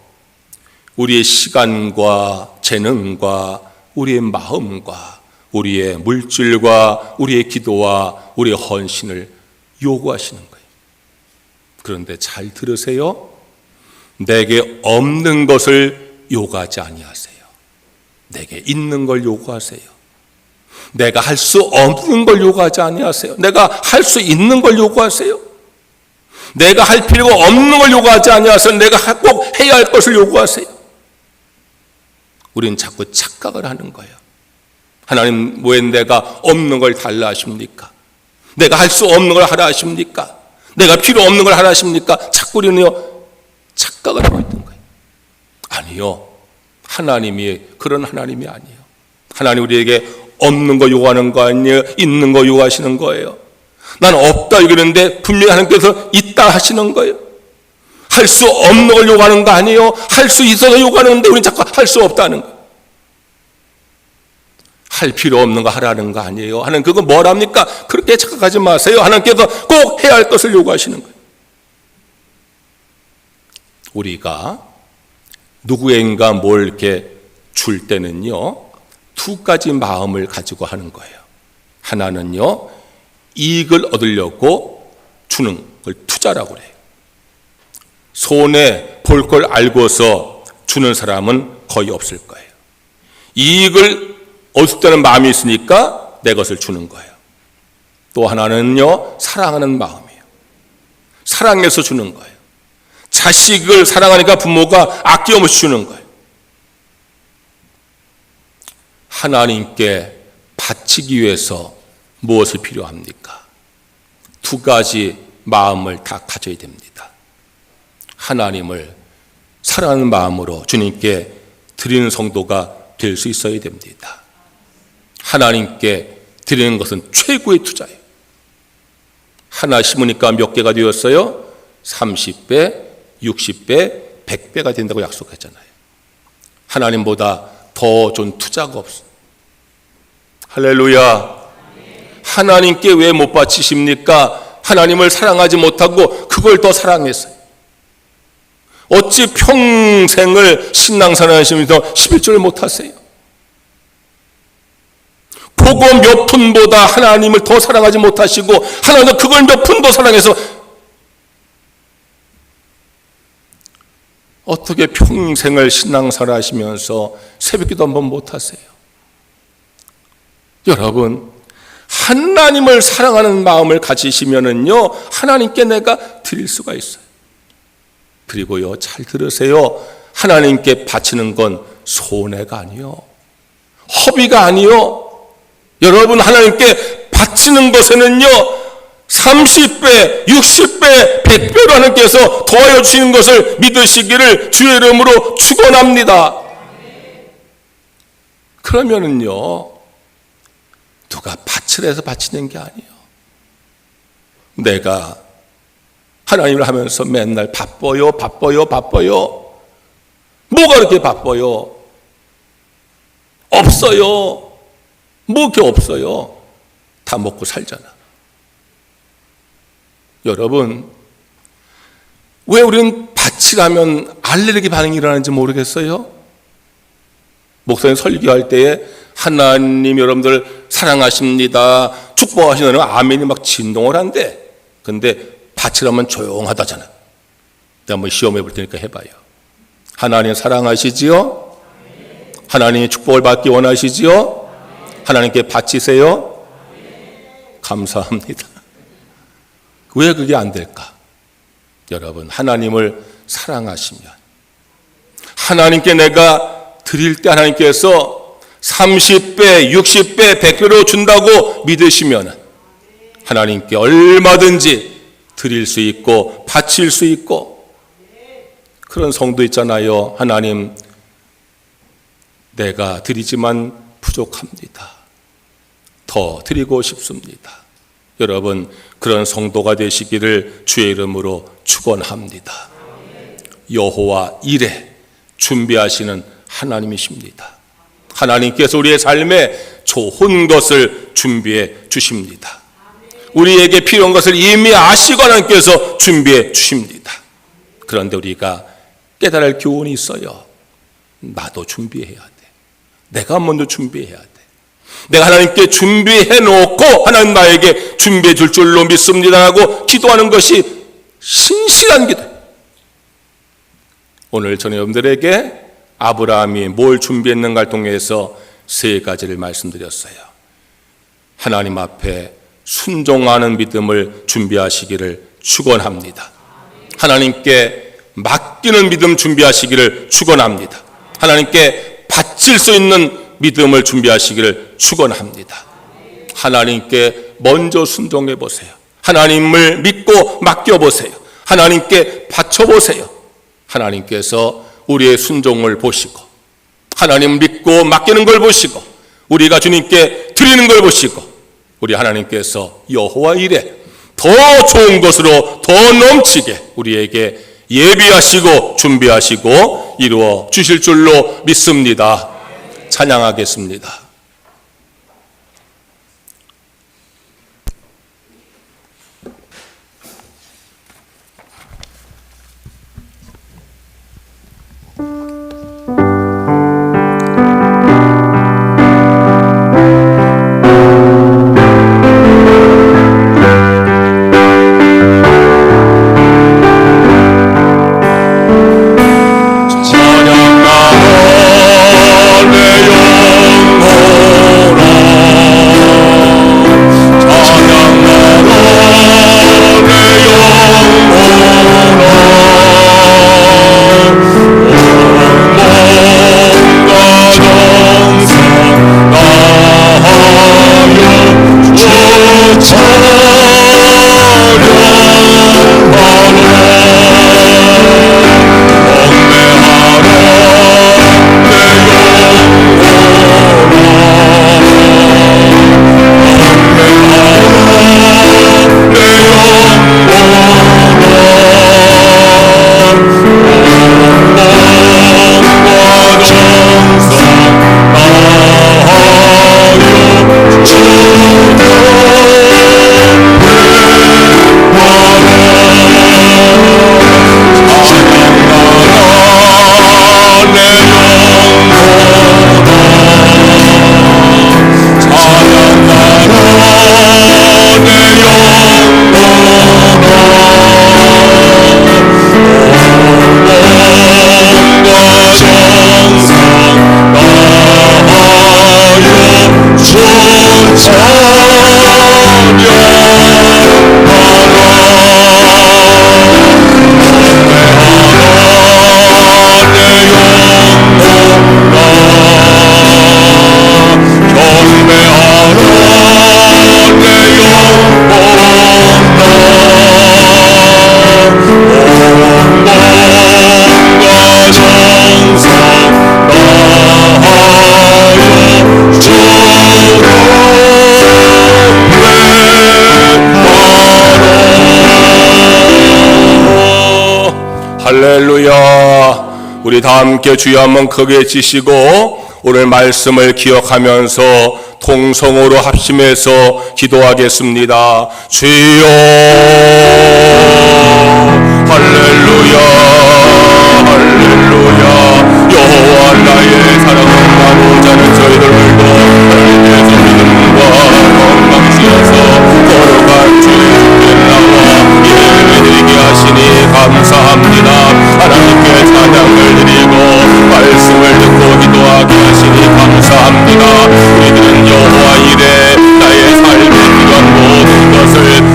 Speaker 2: 우리의 시간과 재능과 우리의 마음과 우리의 물질과 우리의 기도와 우리의 헌신을 요구하시는 거예요. 그런데 잘 들으세요. 내게 없는 것을 요구하지 아니하세요. 내게 있는 걸 요구하세요. 내가 할 수 없는 걸 요구하지 아니하세요. 내가 할 수 있는 걸 요구하세요. 내가 할 필요가 없는 걸 요구하지 아니하세요. 내가 꼭 해야 할 것을 요구하세요. 우린 자꾸 착각을 하는 거예요. 하나님, 왜 내가 없는 걸 달라 하십니까? 내가 할 수 없는 걸 하라 하십니까? 내가 필요 없는 걸 하라 하십니까? 자꾸 우리는요, 착각을 하고 있는 거예요. 아니요. 하나님이 그런 하나님이 아니에요. 하나님 우리에게 없는 거 요구하는 거 아니에요. 있는 거 요구하시는 거예요. 난 없다 이러는데 분명히 하나님께서 있다 하시는 거예요. 할 수 없는 걸 요구하는 거 아니에요. 할 수 있어서 요구하는데 우리는 자꾸 할 수 없다는 거예요. 할 필요 없는 거 하라는 거 아니에요. 하나님 그거 뭐랍니까? 그렇게 착각하지 마세요. 하나님께서 꼭 해야 할 것을 요구하시는 거예요. 우리가 누구에게인가 뭘 이렇게 줄 때는요, 두 가지 마음을 가지고 하는 거예요. 하나는요, 이익을 얻으려고 주는 걸 투자라고 그래요. 손해 볼 걸 알고서 주는 사람은 거의 없을 거예요. 이익을 얻었다는 마음이 있으니까 내 것을 주는 거예요. 또 하나는요, 사랑하는 마음이에요. 사랑해서 주는 거예요. 자식을 사랑하니까 부모가 아낌없이 주는 거예요. 하나님께 바치기 위해서 무엇이 필요합니까? 두 가지 마음을 다 가져야 됩니다. 하나님을 사랑하는 마음으로 주님께 드리는 성도가 될 수 있어야 됩니다. 하나님께 드리는 것은 최고의 투자예요. 하나 심으니까 몇 개가 되었어요? 30배, 60배, 100배가 된다고 약속했잖아요. 하나님보다 더 좋은 투자가 없어요. 할렐루야. 하나님께 왜 못 바치십니까? 하나님을 사랑하지 못하고 그걸 더 사랑했어요. 어찌 평생을 신앙생활 하시면서 11조를 못하세요? 그거 몇 푼보다 하나님을 더 사랑하지 못하시고 하나님도 그걸 몇 푼 더 사랑해서 어떻게 평생을 신앙생활 하시면서 새벽기도 한번 못하세요? 여러분, 하나님을 사랑하는 마음을 가지시면은요, 하나님께 내가 드릴 수가 있어요. 그리고요, 잘 들으세요. 하나님께 바치는 건 손해가 아니요, 허비가 아니요. 여러분, 하나님께 바치는 것에는요, 30배, 60배, 100배로 하나님께서 더하여 주시는 것을 믿으시기를 주의 이름으로 축원합니다. 그러면은요, 누가 밭을 해서 바치는 게 아니에요. 내가 하나님을 하면서 맨날 바빠요. 뭐가 그렇게 바빠요? 없어요. 뭐 그게 없어요. 다 먹고 살잖아. 여러분, 왜 우리는 밭이라면 알레르기 반응이 일어나는지 모르겠어요? 목사님 설교할 때에 하나님 여러분들 사랑하십니다, 축복하시는 아멘이 막 진동을 한대. 근데 밭이라면 조용하다잖아. 내가 한번 시험해 볼 테니까 해봐요. 하나님 사랑하시지요? 하나님의 축복을 받기 원하시지요? 하나님께 바치세요? 감사합니다. 왜 그게 안 될까? 여러분, 하나님을 사랑하시면 하나님께 내가 드릴 때 하나님께서 30배, 60배, 100배로 준다고 믿으시면 하나님께 얼마든지 드릴 수 있고 바칠 수 있고, 그런 성도 있잖아요. 하나님, 내가 드리지만 부족합니다. 더 드리고 싶습니다. 여러분, 그런 성도가 되시기를 주의 이름으로 축원합니다. 여호와 이레 준비하시는 하나님이십니다. 하나님께서 우리의 삶에 좋은 것을 준비해 주십니다. 우리에게 필요한 것을 이미 아시고 하나님께서 준비해 주십니다. 그런데 우리가 깨달을 교훈이 있어요. 나도 준비해야 돼. 내가 먼저 준비해야 돼. 내가 하나님께 준비해 놓고 하나님 나에게 준비해 줄 줄로 믿습니다 하고 기도하는 것이 신실한 기도. 오늘 저는 여러분들에게 아브라함이 뭘 준비했는가를 통해서 세 가지를 말씀드렸어요. 하나님 앞에 순종하는 믿음을 준비하시기를 축원합니다. 하나님께 맡기는 믿음 준비하시기를 축원합니다. 하나님께 바칠 수 있는 믿음을 준비하시기를 축원합니다. 하나님께 먼저 순종해 보세요. 하나님을 믿고 맡겨 보세요. 하나님께 바쳐 보세요. 하나님께서 우리의 순종을 보시고, 하나님 믿고 맡기는 걸 보시고, 우리가 주님께 드리는 걸 보시고, 우리 하나님께서 여호와 일에 더 좋은 것으로 더 넘치게 우리에게 예비하시고 준비하시고 이루어 주실 줄로 믿습니다. 찬양하겠습니다. 할렐루야. 우리 다 함께 주여 한번 크게 지시고 오늘 말씀을 기억하면서 통성으로 합심해서 기도하겠습니다. 주여 할렐루야 할렐루야. 여호와 나의 사랑하는 자는 저희들도 하나님께서 믿음과 건강 주셔서 거룩한 주의 주께 나와 예배드리게 하시니 감사합니다. 하나님께 찬양을 드리고 말씀을 듣고 기도하게 하시니 감사합니다. 우리들은 여호와 일에 나의 삶에 필요한 모든 것을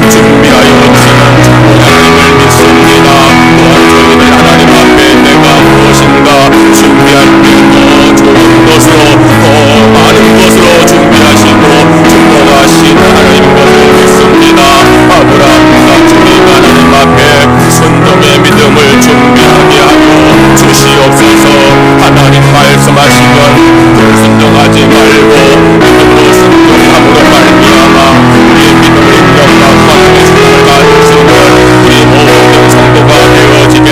Speaker 2: 준비하여 주시는 주님 하나님을 믿습니다. 또한 저희들 하나님 앞에 내가 무엇인가 준비할 때 더 좋은 것으로 더 많은 것으로 준비하시고 축복하신 하나님 것을 믿습니다. 아브라함과 주님 하나님 앞에 순종의 믿음을 준비하게 하고 주시옵소서. 하나님 말씀하시건 불순종하지 말고 믿음으로 순종함으로 말미암아 우리의 믿음을 인정받고 주님을 가르치는 우리 모든 성도가 되어지게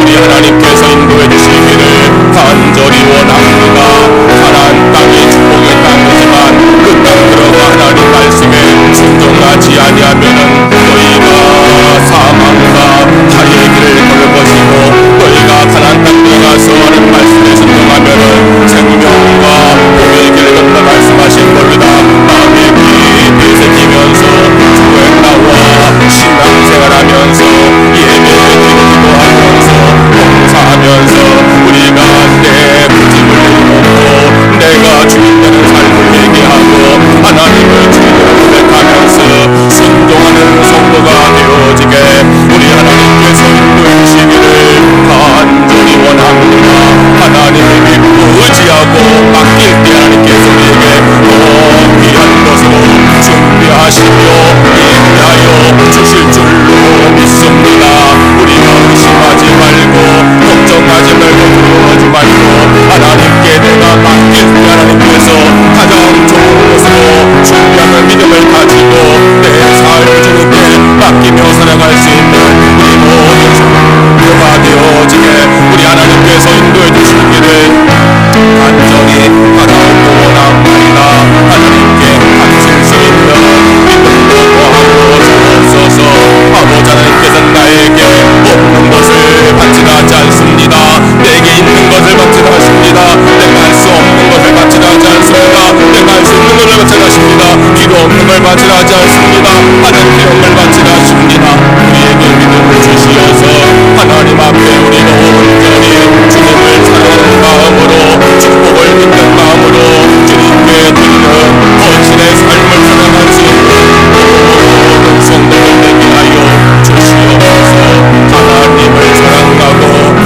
Speaker 2: 우리 하나님께서 인도해 주시기를 간절히 원합니다. 가나안 땅이 축복의 땅이지만 그 땅 들어가 하나님 말씀에 순종하지 아니하면은 너희가 사망과 파리의 길을 걸을 것이고 너희가 가나안 땅 들어가서 하는 말씀에 순종하면은 생명과 복의 길을 건너갈 수 살아갈 수 있는 우리 모든 성도가 되어지게 우리 하나님께서 인도해 주시기를 간절히 바라옵고 원합니다. 하나님께 바칠 수 있는 믿음도 더하고 주옵소서. 아버지 하나님께서 나에게 없는 것을 바치라지 않습니다. 내게 있는 것을 바치라십니다. 내가 할 수 없는 것을 바치라지 않습니다. 내가 할 수 있는 것을 바치라십니다. 필요 없는 걸 바치라지 않습니다. 하는 필요를 바치라십니다. 우리에게 믿음을 주시어서 하나님 앞에 우리가 온전히 주님을 사랑하는 마음으로 축복을 믿는 마음으로 주님께 드리는 헌신의 삶을 살아갈 수 있는 모든 성도들 되게 하여 주시옵소서. 하나님을 사랑하고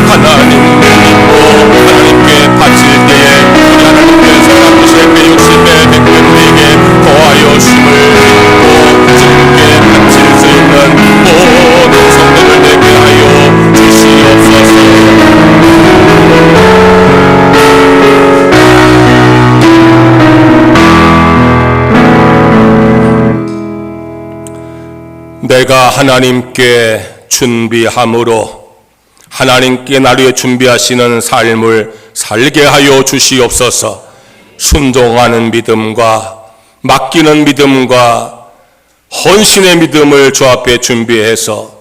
Speaker 2: 하나님을 믿고 하나님께 바칠 때에 우리 하나님께서 남으실 그 60의 백배에게 더하여 심을 믿고 주님께 바칠 수 있는 모든 성도들 되게 하여 주시옵소서. 내가 하나님께 준비함으로 하나님께 나를 위해 준비하시는 삶을 살게 하여 주시옵소서. 순종하는 믿음과 맡기는 믿음과 헌신의 믿음을 주 앞에 준비해서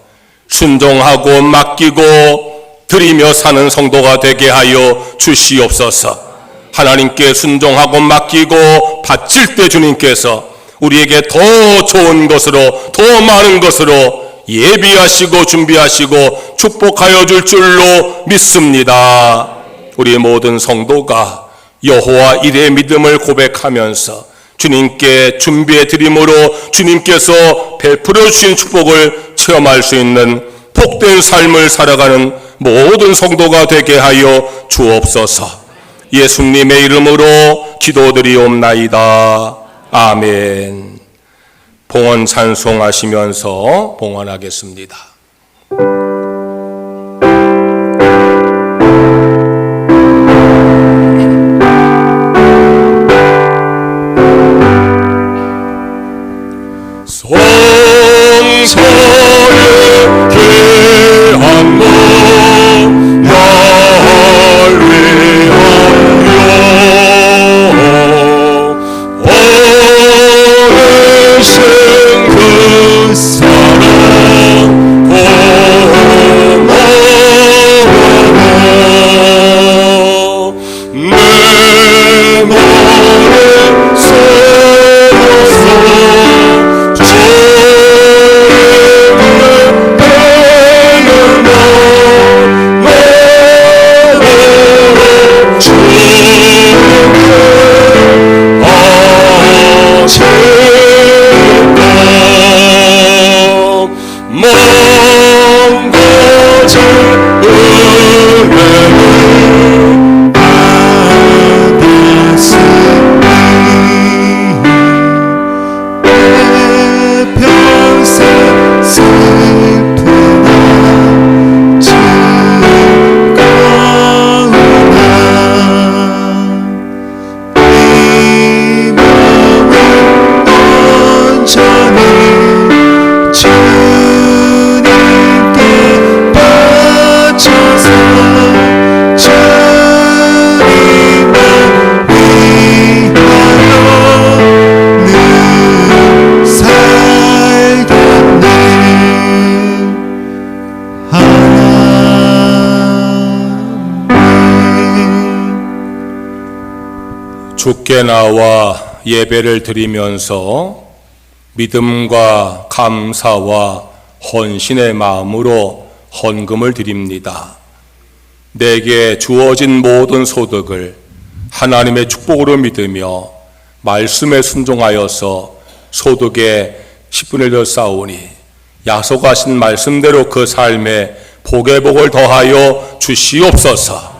Speaker 2: 순종하고 맡기고 드리며 사는 성도가 되게 하여 주시옵소서. 하나님께 순종하고 맡기고 바칠 때 주님께서 우리에게 더 좋은 것으로 더 많은 것으로 예비하시고 준비하시고 축복하여 줄 줄로 믿습니다. 우리 모든 성도가 여호와 일의 믿음을 고백하면서 주님께 준비해 드림으로 주님께서 베풀어 주신 축복을 체험할 수 있는 복된 삶을 살아가는 모든 성도가 되게 하여 주옵소서. 예수님의 이름으로 기도드리옵나이다. 아멘. 봉헌 찬송하시면서 봉헌하겠습니다.
Speaker 1: 성서의 귀한 몸 날 위하여 어르신 그 사랑 고마워 내 머리 세워서
Speaker 2: 주께 나와 예배를 드리면서 믿음과 감사와 헌신의 마음으로 헌금을 드립니다. 내게 주어진 모든 소득을 하나님의 축복으로 믿으며 말씀에 순종하여서 소득의 10분의 1을 쌓으니 약속하신 말씀대로 그 삶에 복의 복을 더하여 주시옵소서.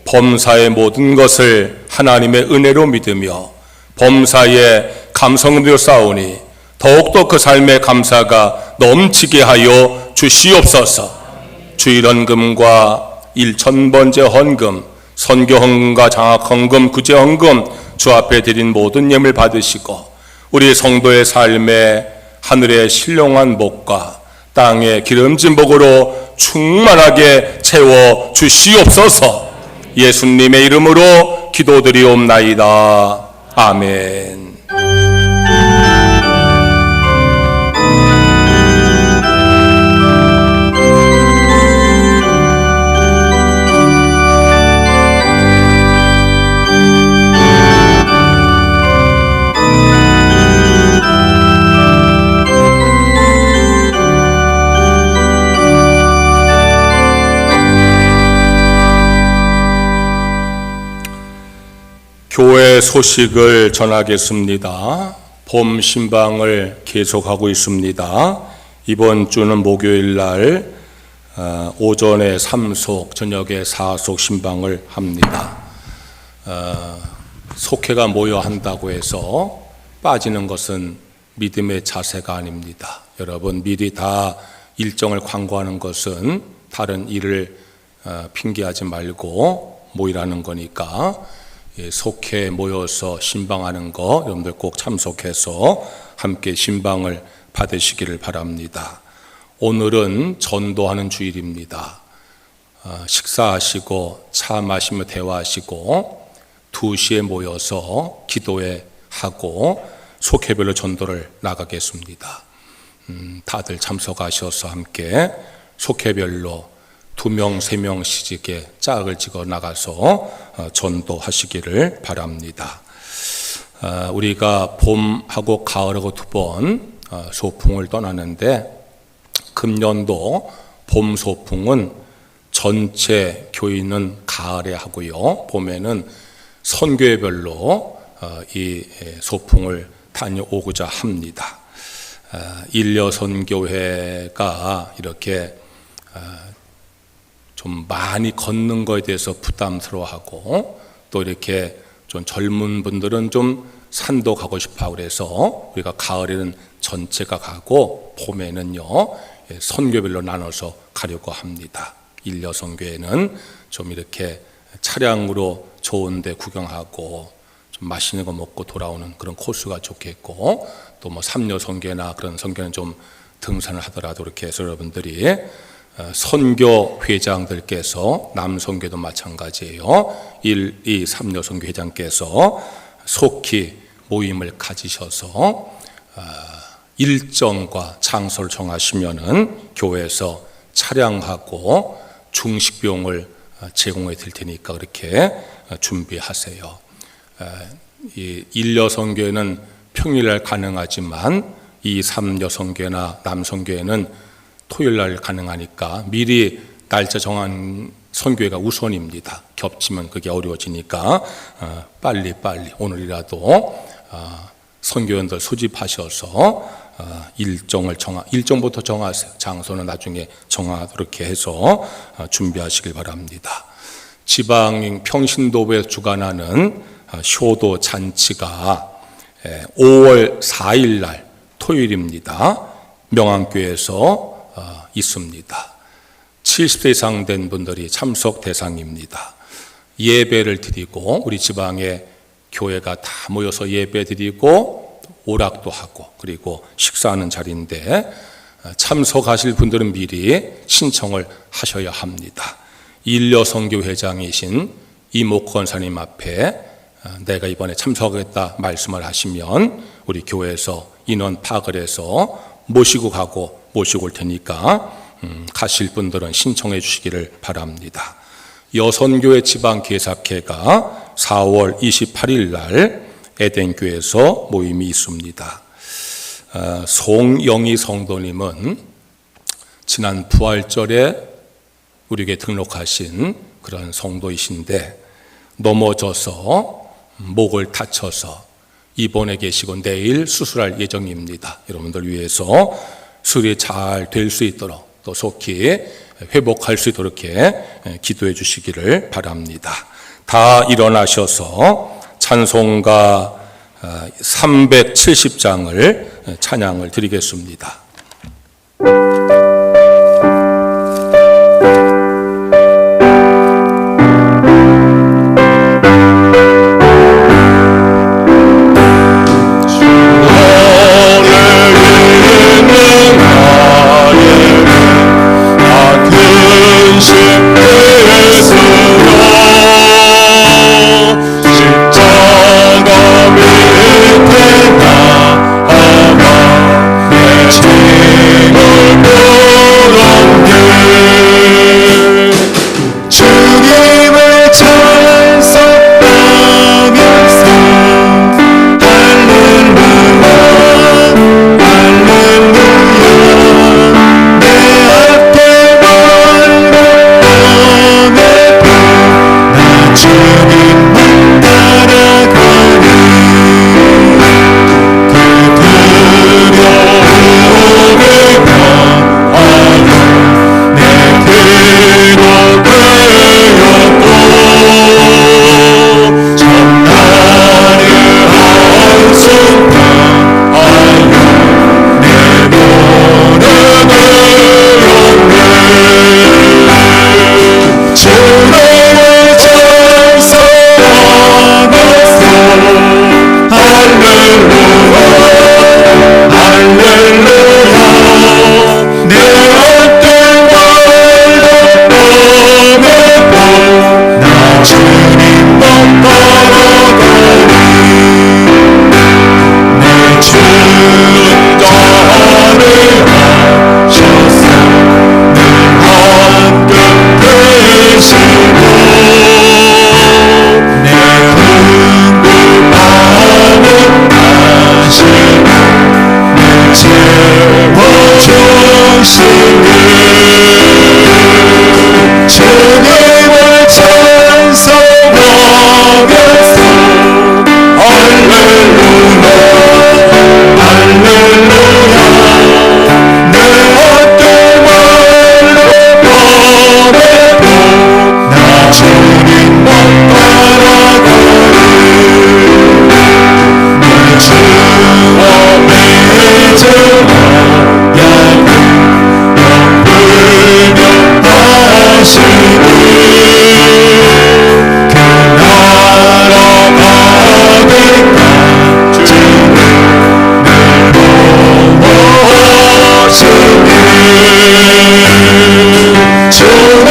Speaker 2: 범사의 모든 것을 하나님의 은혜로 믿으며 범사의 감성으로 쌓으니 더욱더 그 삶의 감사가 넘치게 하여 주시옵소서. 주일헌금과 1000번째 헌금, 선교헌금과 장학헌금, 구제헌금 주 앞에 드린 모든 예물 받으시고 우리 성도의 삶에 하늘의 신령한 복과 땅에 기름진 복으로 충만하게 채워 주시옵소서. 예수님의 이름으로 기도드리옵나이다. 아멘. 교회 소식을 전하겠습니다. 봄 신방을 계속하고 있습니다. 이번 주는 목요일 날 오전에 3속, 저녁에 4속 신방을 합니다. 속회가 모여 한다고 해서 빠지는 것은 믿음의 자세가 아닙니다. 여러분, 미리 다 일정을 광고하는 것은 다른 일을 핑계하지 말고 모이라는 거니까 속회 모여서 신방하는 거 여러분들 꼭 참석해서 함께 신방을 받으시기를 바랍니다. 오늘은 전도하는 주일입니다. 식사하시고 차 마시며 대화하시고 2시에 모여서 기도회 하고 속회별로 전도를 나가겠습니다. 다들 참석하셔서 함께 속회별로 2명, 3명씩의 짝을 찍어 나가서 전도하시기를 바랍니다. 우리가 봄하고 가을하고 2번 소풍을 떠나는데 금년도 봄 소풍은 전체 교인은 가을에 하고요. 봄에는 선교회별로 이 소풍을 다녀오고자 합니다. 일려선교회가 이렇게 좀 많이 걷는 것에 대해서 부담스러워하고 또 이렇게 좀 젊은 분들은 좀 산도 가고 싶어 하고 그래서 우리가 가을에는 전체가 가고 봄에는요 선교별로 나눠서 가려고 합니다. 일려선교회는 좀 이렇게 차량으로 좋은 데 구경하고 좀 맛있는 거 먹고 돌아오는 그런 코스가 좋겠고 또 뭐 삼려선교회나 그런 선교는 좀 등산을 하더라도 이렇게 해서 여러분들이 선교 회장들께서 남선교도 마찬가지예요. 1, 2, 3여 선교 회장께서 속히 모임을 가지셔서 일정과 장소를 정하시면은 교회에서 차량하고 중식 비용을 제공해 드릴 테니까 그렇게 준비하세요. 이 1여 선교회는 평일날 가능하지만 2, 3여 선교회나 남선교회는 토요일날 가능하니까 미리 날짜 정한 선교회가 우선입니다. 겹치면 그게 어려워지니까 빨리 오늘이라도 선교원들 소집하셔서 일정부터 정하세요. 장소는 나중에 그렇게 해서 준비하시길 바랍니다. 지방 평신도부에서 주관하는 효도 잔치가 5월 4일 날 토요일입니다. 명안교회에서 있습니다. 70세 이상 된 분들이 참석 대상입니다. 예배를 드리고 우리 지방의 교회가 다 모여서 예배 드리고 오락도 하고 그리고 식사하는 자리인데 참석하실 분들은 미리 신청을 하셔야 합니다. 일려선교 회장이신 이모 권사님 앞에 내가 이번에 참석하겠다 말씀을 하시면 우리 교회에서 인원 파악을 해서 모시고 올 테니까 가실 분들은 신청해 주시기를 바랍니다. 여선교회 지방개사회가 4월 28일 날 에덴교회에서 모임이 있습니다. 송영희 성도님은 지난 부활절에 우리에게 등록하신 그런 성도이신데 넘어져서 목을 다쳐서 입원해 계시고 내일 수술할 예정입니다. 여러분들 위해서 수술이 잘 될 수 있도록 또 속히 회복할 수 있도록 이렇게 기도해 주시기를 바랍니다. 다 일어나셔서 찬송가 370장을 찬양을 드리겠습니다.
Speaker 1: 너를 믿는 나의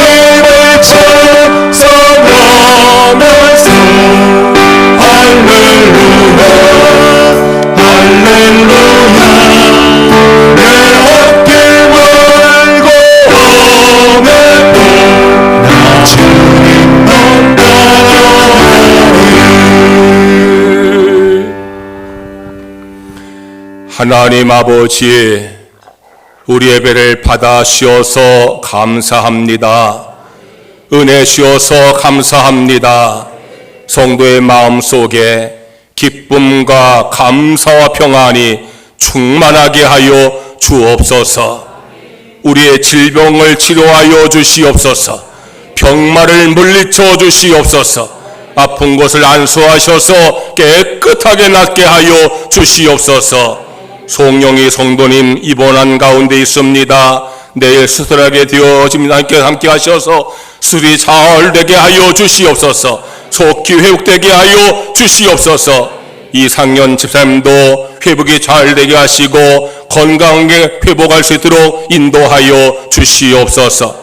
Speaker 1: 주님을 찬송하면서 할렐루야 할렐루야 내 앞길 말고 오늘도 나 주님만 따라오리.
Speaker 2: 하나님 아버지, 우리 예배를 받아 주셔서 감사합니다. 은혜 주셔서 감사합니다. 성도의 마음속에 기쁨과 감사와 평안이 충만하게 하여 주옵소서. 우리의 질병을 치료하여 주시옵소서. 병마를 물리쳐 주시옵소서. 아픈 곳을 안수하셔서 깨끗하게 낫게 하여 주시옵소서. 송영희 성도님 입원한 가운데 있습니다. 내일 수술하게 되어집니다. 함께 하셔서 수술이 잘 되게 하여 주시옵소서. 속히 회복되게 하여 주시옵소서. 이상년 집사님도 회복이 잘 되게 하시고 건강하게 회복할 수 있도록 인도하여 주시옵소서.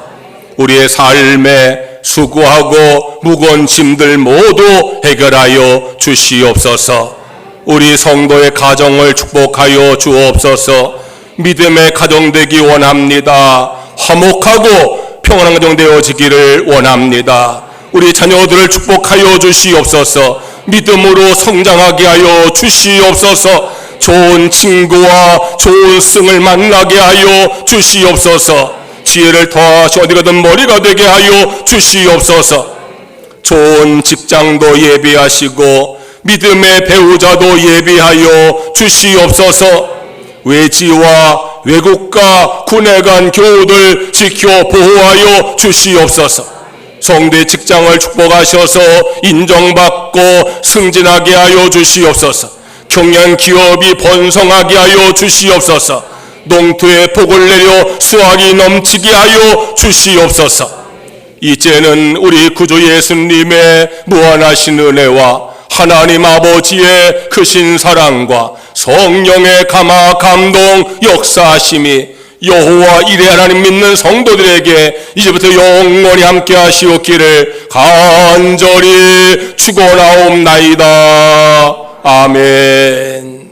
Speaker 2: 우리의 삶에 수고하고 무거운 짐들 모두 해결하여 주시옵소서. 우리 성도의 가정을 축복하여 주옵소서. 믿음의 가정 되기 원합니다. 화목하고 평안한 가정 되어지기를 원합니다. 우리 자녀들을 축복하여 주시옵소서. 믿음으로 성장하게 하여 주시옵소서. 좋은 친구와 좋은 승을 만나게 하여 주시옵소서. 지혜를 더하시 어디 가든 머리가 되게 하여 주시옵소서. 좋은 직장도 예비하시고 믿음의 배우자도 예비하여 주시옵소서. 외지와 외국과 군에 간 교우들 지켜 보호하여 주시옵소서. 성도의 직장을 축복하셔서 인정받고 승진하게 하여 주시옵소서. 경영 기업이 번성하게 하여 주시옵소서. 농토에 복을 내려 수확이 넘치게 하여 주시옵소서. 이제는 우리 구주 예수님의 무한하신 은혜와 하나님 아버지의 크신 사랑과 성령의 감화 감동 역사하심이 여호와 이레 하나님 믿는 성도들에게 이제부터 영원히 함께 하시옵기를 간절히 축원하옵나이다. 아멘.